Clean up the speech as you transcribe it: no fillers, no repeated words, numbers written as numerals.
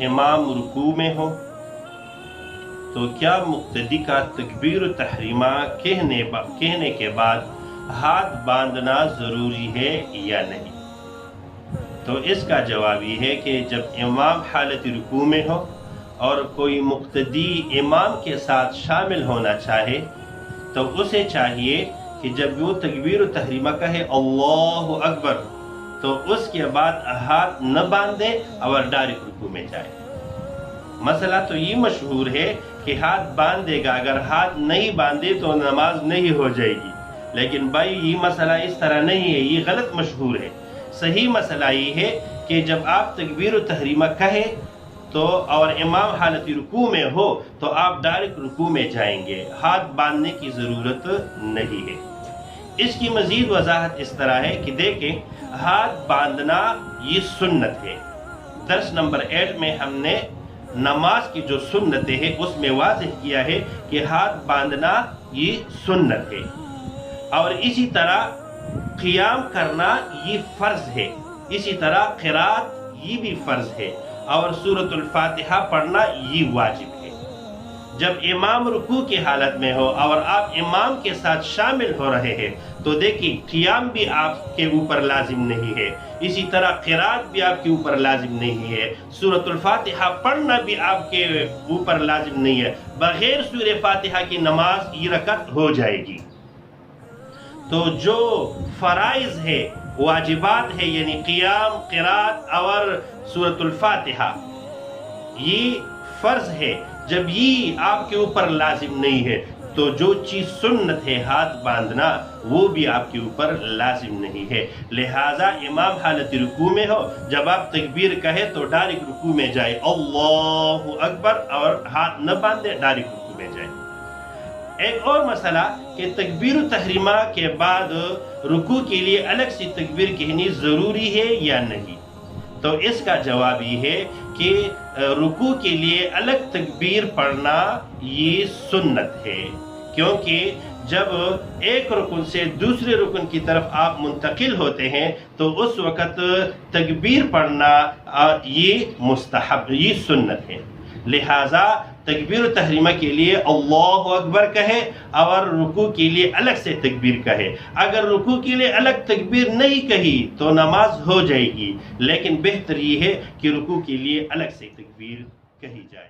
इमाम रुकू में हो तो क्या मुक्तदी का तकबीर तहरीमा कहने के बाद हाथ बांधना ज़रूरी है या नहीं? तो इसका जवाब ये है कि जब इमाम हालत रुकू में हो और कोई मुक्तदी इमाम के साथ शामिल होना चाहे तो उसे चाहिए कि जब वो तकबीर तहरीमा कहे अल्लाहु अकबर तो उसके बाद हाथ न बांधे और डायरेक्ट रुकू में जाए। मसला तो ये मशहूर है कि हाथ बांध देगा, अगर हाथ नहीं बांधे तो नमाज नहीं हो जाएगी, लेकिन भाई ये मसला इस तरह नहीं है, ये गलत मशहूर है। सही मसला ये है कि जब आप तकबीर तहरीमा कहे तो और इमाम हालत रुकू में हो तो आप डायरेक्ट रुकू में जाएंगे, हाथ बांधने की ज़रूरत नहीं है। इसकी मज़ीद वजाहत इस तरह है कि देखें, हाथ बांधना ये सुन्नत है। दर्स नंबर 8 में हमने नमाज की जो सुन्नतें हैं उसमें वाज़ेह किया है कि हाथ बांधना ये सुन्नत है, और इसी तरह क़ियाम करना ये फ़र्ज़ है, इसी तरह क़िरात ये भी फ़र्ज़ है, और सूरतुल फातिहा पढ़ना ये वाजिब है। जब इमाम रुकू की हालत में हो और आप इमाम के साथ शामिल हो रहे हैं तो देखिए क़ियाम भी आपके ऊपर लाजिम नहीं है, इसी तरह क़िरात भी आपके ऊपर लाजिम नहीं है, सूरतुल फातिहा पढ़ना भी आपके ऊपर लाजिम नहीं है। बगैर सूरह फातिहा की नमाज ये रकअत हो जाएगी। तो जो फ़राइज़ है, वाजिबात है, यानी क़ियाम, क़िरात और सूरतुल फातिहा, ये फ़र्ज़ है। जब ये आपके ऊपर लाजिम नहीं है तो जो चीज़ सुन्नत है हाथ बांधना वो भी आपके ऊपर लाजिम नहीं है। लिहाजा इमाम हालत रुकू में हो, जब आप तकबीर कहे तो डायरेक्ट रुकू में जाए, अल्लाहु अकबर, और हाथ न बांधे डायरेक्ट रुकू में जाए। एक और मसला कि तकबीर तहरीमा के बाद रुकू के लिए अलग से तकबीर कहनी ज़रूरी है या नहीं? तो इसका जवाब ये है कि रुकू के लिए अलग तकबीर पढ़ना ये सुन्नत है, क्योंकि जब एक रुकन से दूसरे रुकन की तरफ आप मुंतकिल होते हैं तो उस वक़्त तकबीर पढ़ना ये मुस्तहब, ये सुन्नत है। लिहाजा तकबीर तहरीमा के लिए अल्लाहु अकबर कहे और रुकू के लिए अलग से तकबीर कहे। अगर रुकू के लिए अलग तकबीर नहीं कही तो नमाज हो जाएगी, लेकिन बेहतर ये है कि रुकू के लिए अलग से तकबीर कही जाए।